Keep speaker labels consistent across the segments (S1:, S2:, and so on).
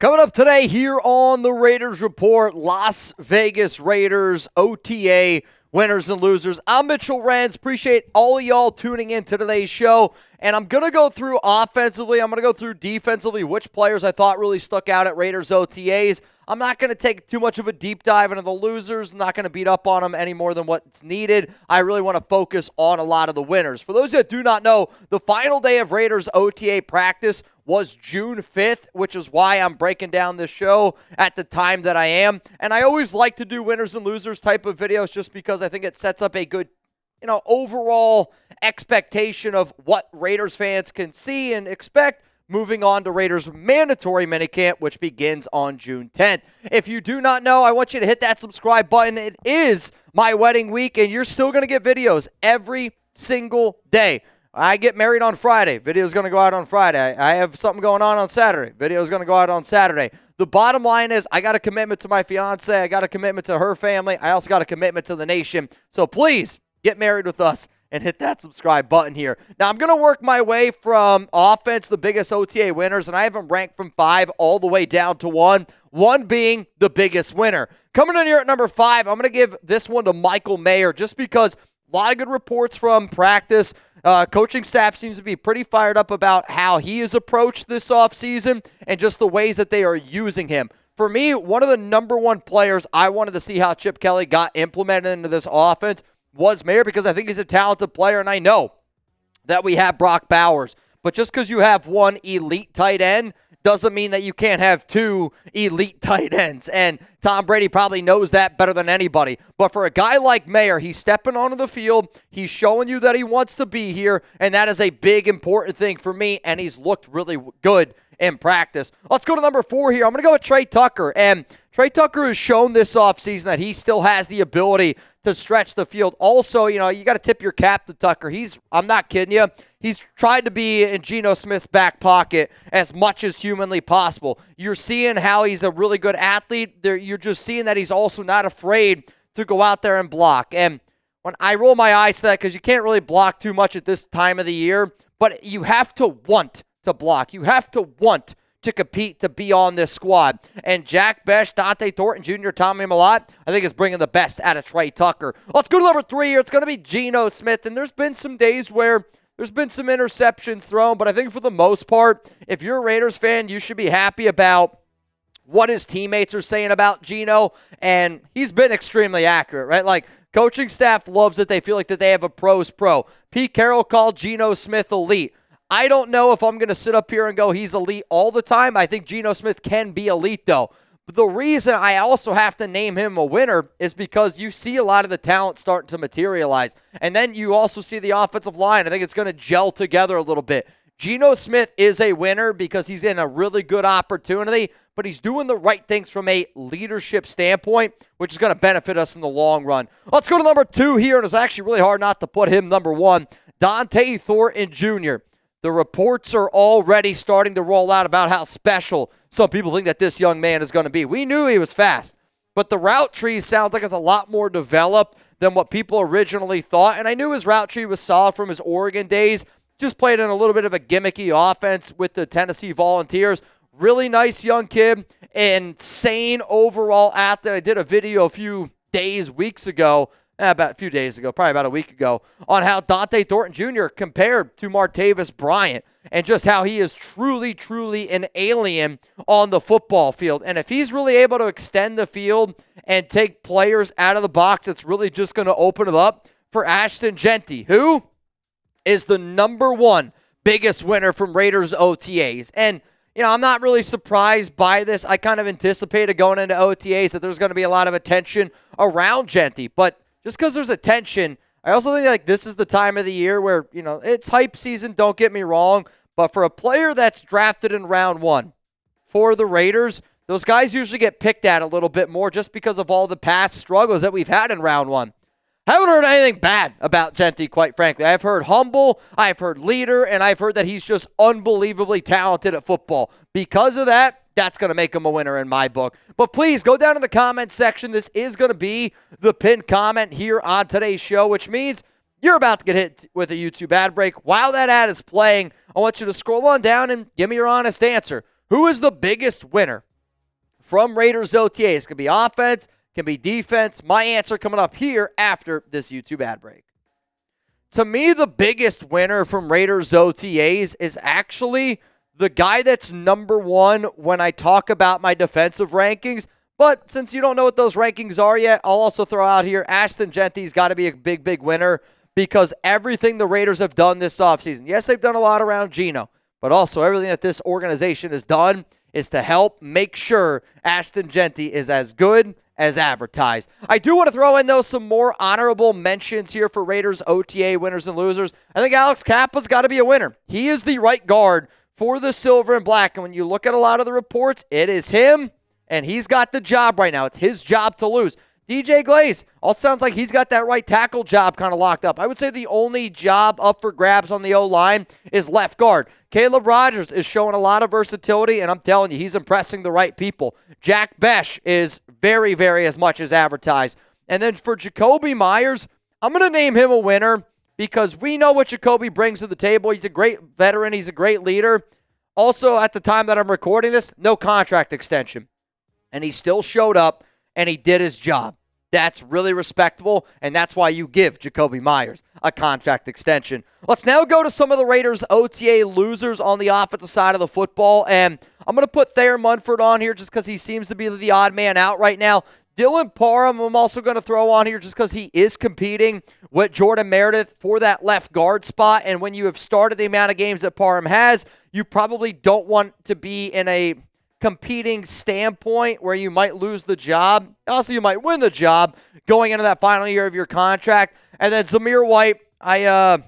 S1: Coming up today here on the Raiders Report, Las Vegas Raiders OTA Winners and Losers. I'm Mitchell Renz. Appreciate all of y'all tuning in to today's show. And I'm going to go through offensively. I'm going to go through defensively, which players I thought really stuck out at Raiders OTAs. I'm not going to take too much of a deep dive into the losers. I'm not going to beat up on them any more than what's needed. I really want to focus on a lot of the winners. For those that do not know, the final day of Raiders OTA practice was June 5th, which is why I'm breaking down this show at the time that I am. And I always like to do winners and losers type of videos just because I think it sets up a good, overall expectation of what Raiders fans can see and expect moving on to Raiders mandatory minicamp, which begins on June 10th. If you do not know, I want you to hit that subscribe button. It is my wedding week, and you're still going to get videos every single day. I get married on Friday. Video's going to go out on Friday. I have something going on Saturday. Video's going to go out on Saturday. The bottom line is I got a commitment to my fiance. I got a commitment to her family. I also got a commitment to the nation. So please get married with us and hit that subscribe button here. Now, I'm going to work my way from offense, the biggest OTA winners, and I have them ranked from 5 all the way down to 1, 1 being the biggest winner. Coming in here at number 5, I'm going to give this one to Michael Mayer just because a lot of good reports from practice. Coaching staff seems to be pretty fired up about how he has approached this offseason and just the ways that they are using him. For me, one of the number one players I wanted to see how Chip Kelly got implemented into this offense was Mayer because I think he's a talented player, and I know that we have Brock Bowers. But just because you have one elite tight end doesn't mean that you can't have 2 elite tight ends. And Tom Brady probably knows that better than anybody. But for a guy like Mayer, he's stepping onto the field. He's showing you that he wants to be here. And that is a big, important thing for me. And he's looked really good in practice. Let's go to number 4 here. I'm going to go with Tre Tucker. And Tre Tucker has shown this offseason that he still has the ability to stretch the field. Also, you got to tip your cap to Tucker. I'm not kidding you. He's tried to be in Geno Smith's back pocket as much as humanly possible. You're seeing how he's a really good athlete. You're just seeing that he's also not afraid to go out there and block. And when I roll my eyes to that, because you can't really block too much at this time of the year, but you have to want to block. You have to want to compete, to be on this squad. And Jack, Bech, Thornton Jr., Tommy Millott, I think is bringing the best out of Tre Tucker. Let's go to number 3 here. It's going to be Geno Smith. And there's been some days where there's been some interceptions thrown, but I think for the most part, if you're a Raiders fan, you should be happy about what his teammates are saying about Geno, and he's been extremely accurate, right? Like, coaching staff loves it. They feel like that they have a pro's pro. Pete Carroll called Geno Smith elite. I don't know if I'm going to sit up here and go he's elite all the time. I think Geno Smith can be elite, though. But the reason I also have to name him a winner is because you see a lot of the talent starting to materialize. And then you also see the offensive line. I think it's going to gel together a little bit. Geno Smith is a winner because he's in a really good opportunity, but he's doing the right things from a leadership standpoint, which is going to benefit us in the long run. Let's go to number 2 here, and it's actually really hard not to put him number 1, Thornton Jr. The reports are already starting to roll out about how special some people think that this young man is going to be. We knew he was fast, but the route tree sounds like it's a lot more developed than what people originally thought. And I knew his route tree was solid from his Oregon days. Just played in a little bit of a gimmicky offense with the Tennessee Volunteers. Really nice young kid. Insane overall athlete. I did a video a few weeks ago, probably about a week ago, on how Thornton Jr. compared to Martavis Bryant and just how he is truly, truly an alien on the football field. And if he's really able to extend the field and take players out of the box, it's really just going to open it up for Ashton Jeanty, who is the number 1 biggest winner from Raiders OTAs. And I'm not really surprised by this. I kind of anticipated going into OTAs that there's going to be a lot of attention around Jeanty, but just because there's attention, I also think this is the time of the year where, it's hype season, don't get me wrong, but for a player that's drafted in round 1 for the Raiders, those guys usually get picked at a little bit more just because of all the past struggles that we've had in round 1. I haven't heard anything bad about Jeanty, quite frankly. I've heard humble, I've heard leader, and I've heard that he's just unbelievably talented at football. Because of that, that's going to make him a winner in my book. But please go down in the comment section. This is going to be the pinned comment here on today's show, which means you're about to get hit with a YouTube ad break. While that ad is playing, I want you to scroll on down and give me your honest answer. Who is the biggest winner from Raiders OTAs. Can be offense, can be defense. My answer coming up here after this YouTube ad break. To me, the biggest winner from Raiders OTAs is actually the guy that's number one when I talk about my defensive rankings. But since you don't know what those rankings are yet, I'll also throw out here Ashton Jeanty's got to be a big, big winner because everything the Raiders have done this offseason. Yes, they've done a lot around Geno, but also everything that this organization has done is to help make sure Ashton Jeanty is as good as advertised. I do want to throw in, though, some more honorable mentions here for Raiders OTA winners and losers. I think Alex Cappa's got to be a winner. He is the right guard for the silver and black, and when you look at a lot of the reports, it is him, and he's got the job right now. It's his job to lose. DJ Glaze, all sounds like he's got that right tackle job kind of locked up. I would say the only job up for grabs on the O-line is left guard. Caleb Rogers is showing a lot of versatility, and I'm telling you, he's impressing the right people. Jack Bech is very, very as much as advertised. And then for Jakobi Meyers, I'm going to name him a winner because we know what Jakobi brings to the table. He's a great veteran. He's a great leader. Also, at the time that I'm recording this, no contract extension. And he still showed up, and he did his job. That's really respectable, and that's why you give Jakobi Meyers a contract extension. Let's now go to some of the Raiders OTA losers on the offensive side of the football, and I'm going to put Thayer Munford on here just because he seems to be the odd man out right now. Dylan Parham, I'm also going to throw on here just because he is competing with Jordan Meredith for that left guard spot, and when you have started the amount of games that Parham has, you probably don't want to be in a competing standpoint where you might lose the job. Also, you might win the job going into that final year of your contract. And then Zamir White, I'll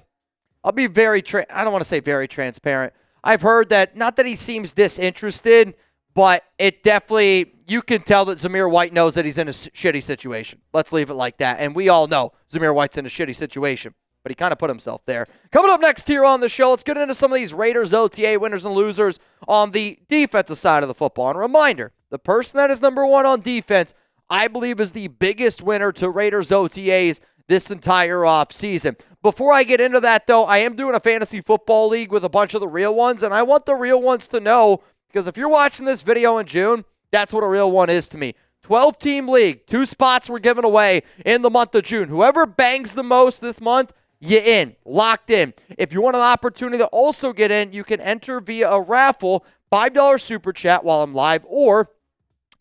S1: be I don't want to say very transparent. I've heard that, not that he seems disinterested, but it definitely, you can tell that Zamir White knows that he's in a shitty situation. Let's leave it like that. And we all know Zamir White's in a shitty situation, but he kind of put himself there. Coming up next here on the show, let's get into some of these Raiders OTA winners and losers on the defensive side of the football. And a reminder, the person that is number one on defense, I believe, is the biggest winner to Raiders OTAs this entire offseason. Before I get into that, though, I am doing a fantasy football league with a bunch of the real ones, and I want the real ones to know, because if you're watching this video in June, that's what a real one is to me. 12-team league, 2 spots were given away in the month of June. Whoever bangs the most this month, you're in, locked in. If you want an opportunity to also get in, you can enter via a raffle, $5 super chat while I'm live, or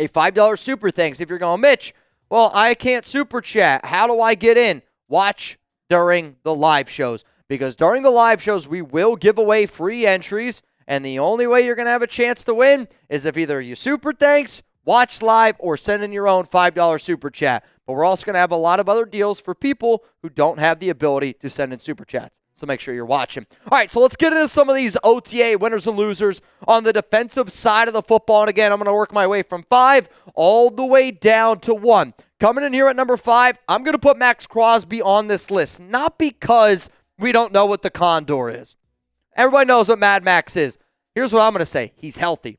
S1: a $5 super thanks. If you're going, Mitch, well, I can't super chat. How do I get in? Watch during the live shows, because during the live shows, we will give away free entries, and the only way you're going to have a chance to win is if either you super thanks, watch live, or send in your own $5 super chat. But we're also going to have a lot of other deals for people who don't have the ability to send in super chats. So make sure you're watching. All right, so let's get into some of these OTA winners and losers on the defensive side of the football. And again, I'm going to work my way from 5 all the way down to 1. Coming in here at number 5, I'm going to put Maxx Crosby on this list. Not because we don't know what the Condor is. Everybody knows what Mad Max is. Here's what I'm going to say. He's healthy.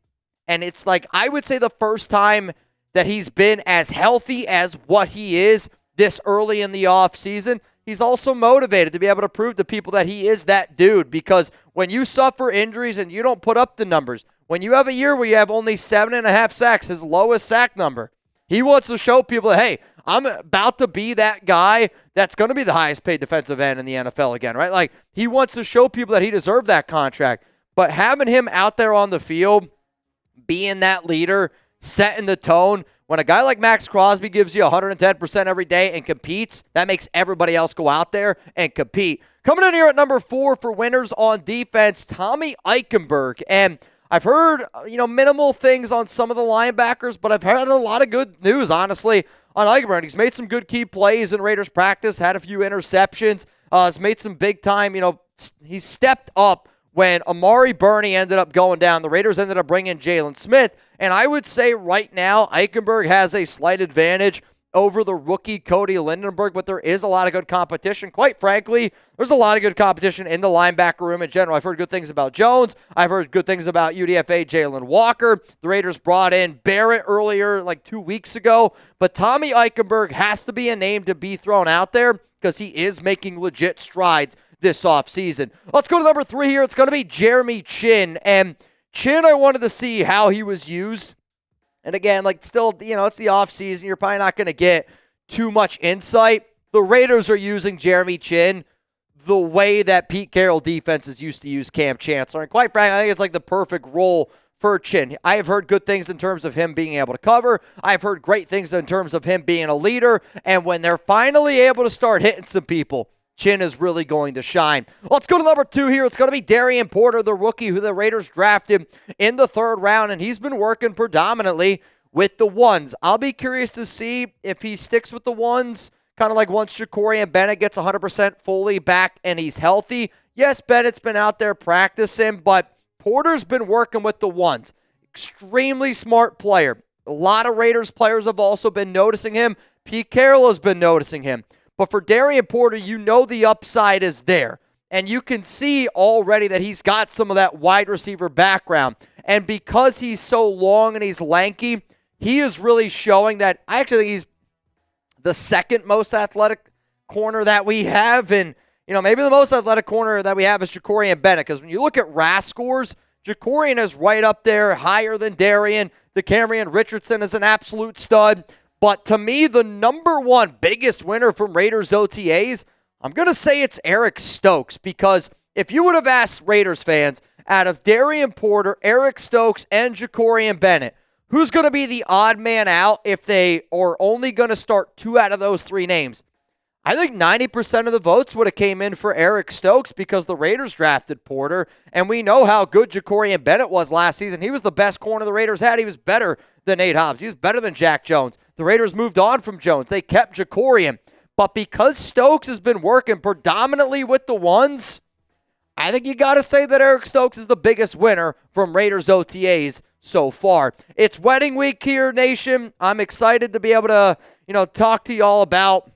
S1: And it's like, I would say the first time that he's been as healthy as what he is this early in the offseason. He's also motivated to be able to prove to people that he is that dude, because when you suffer injuries and you don't put up the numbers, when you have a year where you have only 7.5 sacks, his lowest sack number, he wants to show people that, hey, I'm about to be that guy that's going to be the highest paid defensive end in the NFL again, right? Like, he wants to show people that he deserved that contract. But having him out there on the field, being that leader, setting the tone, when a guy like Maxx Crosby gives you 110% every day and competes, that makes everybody else go out there and compete. Coming in here at number 4 for winners on defense, Tommy Eichenberg. And I've heard, minimal things on some of the linebackers, but I've heard a lot of good news, honestly, on Eichenberg. He's made some good key plays in Raiders practice, had a few interceptions, has made some big time, he's stepped up. When Amari Burney ended up going down, the Raiders ended up bringing Jalen Smith. And I would say right now, Eichenberg has a slight advantage over the rookie Cody Lindenberg, but there is a lot of good competition. Quite frankly, there's a lot of good competition in the linebacker room in general. I've heard good things about Jones. I've heard good things about UDFA Jalen Walker. The Raiders brought in Barrett earlier, like 2 weeks ago. But Tommy Eichenberg has to be a name to be thrown out there because he is making legit strides this offseason. Let's go to number 3 here. It's going to be Jeremy Chinn. And Chinn, I wanted to see how he was used And again, like still, it's the offseason. You're probably not going to get too much insight. The Raiders are using Jeremy Chinn the way that Pete Carroll defenses used to use Cam Chancellor. And quite frankly, I think it's like the perfect role for Chinn. I have heard good things in terms of him being able to cover. I've heard great things in terms of him being a leader. And when they're finally able to start hitting some people, Chinn is really going to shine. Let's go to number 2 here. It's going to be Darien Porter, the rookie who the Raiders drafted in the 3rd round, and he's been working predominantly with the ones. I'll be curious to see if he sticks with the ones, kind of like once Jakobi Bennett gets 100% fully back and he's healthy. Yes, Bennett's been out there practicing, but Porter's been working with the ones. Extremely smart player. A lot of Raiders players have also been noticing him. Pete Carroll has been noticing him. But for Darien Porter, the upside is there. And you can see already that he's got some of that wide receiver background. And because he's so long and he's lanky, he is really showing that I actually think he's the second most athletic corner that we have. And, maybe the most athletic corner that we have is Jakobi Bennett. Because when you look at RAS scores, Jakobi is right up there, higher than Darien. DeCamerion Richardson is an absolute stud. But to me, the number one biggest winner from Raiders OTAs, I'm going to say it's Eric Stokes. Because if you would have asked Raiders fans, out of Darien Porter, Eric Stokes, and Jakobi Bennett, who's going to be the odd man out if they are only going to start 2 out of those 3 names? I think 90% of the votes would have came in for Eric Stokes because the Raiders drafted Porter, and we know how good Jakobi Bennett was last season. He was the best corner the Raiders had. He was better than Nate Hobbs. He was better than Jack Jones. The Raiders moved on from Jones. They kept Jakobi. But because Stokes has been working predominantly with the ones, I think you got to say that Eric Stokes is the biggest winner from Raiders OTAs so far. It's wedding week here, nation. I'm excited to be able to, talk to y'all about,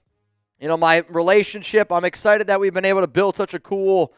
S1: my relationship. I'm excited that we've been able to build such a cool,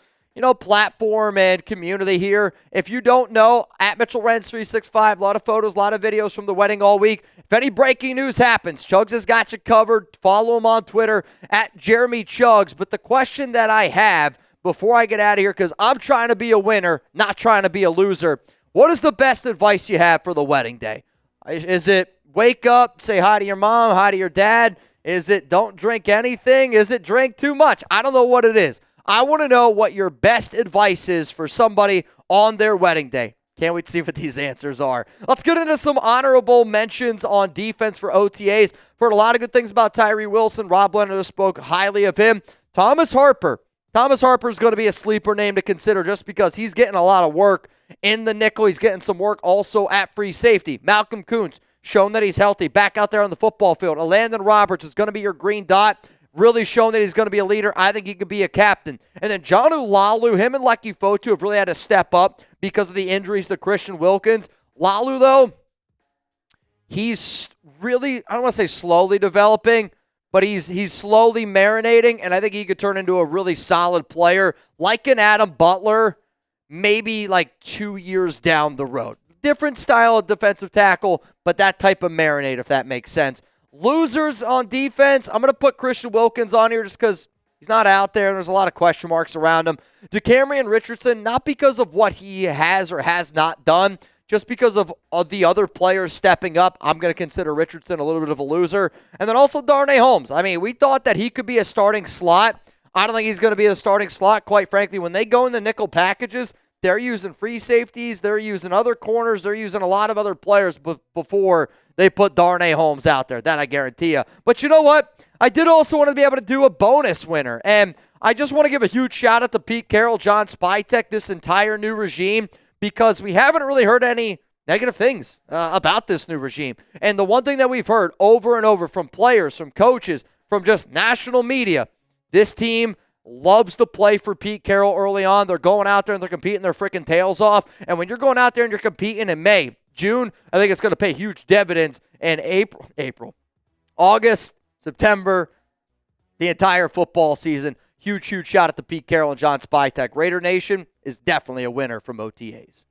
S1: platform and community here. If you don't know, at Mitchell Renz 365, a lot of photos, a lot of videos from the wedding all week. If any breaking news happens, Chugs has got you covered. Follow him on Twitter at Jeremy Chugs. But the question that I have before I get out of here, because I'm trying to be a winner, not trying to be a loser, what is the best advice you have for the wedding day? Is it wake up, say hi to your mom, hi to your dad? Is it don't drink anything? Is it drink too much? I don't know what it is. I want to know what your best advice is for somebody on their wedding day. Can't wait to see what these answers are. Let's get into some honorable mentions on defense for OTAs. Heard a lot of good things about Tyree Wilson. Rob Leonard spoke highly of him. Thomas Harper. Thomas Harper is going to be a sleeper name to consider just because he's getting a lot of work in the nickel. He's getting some work also at free safety. Malcolm Kuntz, shown that he's healthy, back out there on the football field. Landon Roberts is going to be your green dot, really shown that he's going to be a leader. I think he could be a captain. And then Jonnu Lalu, him and Lecky Fotu have really had to step up because of the injuries to Christian Wilkins. Lalu, though, he's really, I don't want to say slowly developing, but he's slowly marinating, and I think he could turn into a really solid player, like an Adam Butler, maybe like 2 years down the road. Different style of defensive tackle, but that type of marinade, if that makes sense. Losers on defense, I'm going to put Christian Wilkins on here just because he's not out there, and there's a lot of question marks around him. DeCamerion Richardson, not because of what he has or has not done, just because of the other players stepping up. I'm going to consider Richardson a little bit of a loser. And then also Darnay Holmes. I mean, we thought that he could be a starting slot. I don't think he's going to be a starting slot, quite frankly. When they go in the nickel packages, they're using free safeties, they're using other corners, they're using a lot of other players before they put Darnay Holmes out there. That I guarantee you. But you know what? I did also want to be able to do a bonus winner. And I just want to give a huge shout out to Pete Carroll, John Spytek, this entire new regime, because we haven't really heard any negative things about this new regime. And the one thing that we've heard over and over from players, from coaches, from just national media, this team loves to play for Pete Carroll early on. They're going out there and they're competing their freaking tails off. And when you're going out there and you're competing in May, June, I think it's going to pay huge dividends in April, August, September, the entire football season. Huge shout out to Pete Carroll and John Spytek. Raider Nation is definitely a winner from OTAs.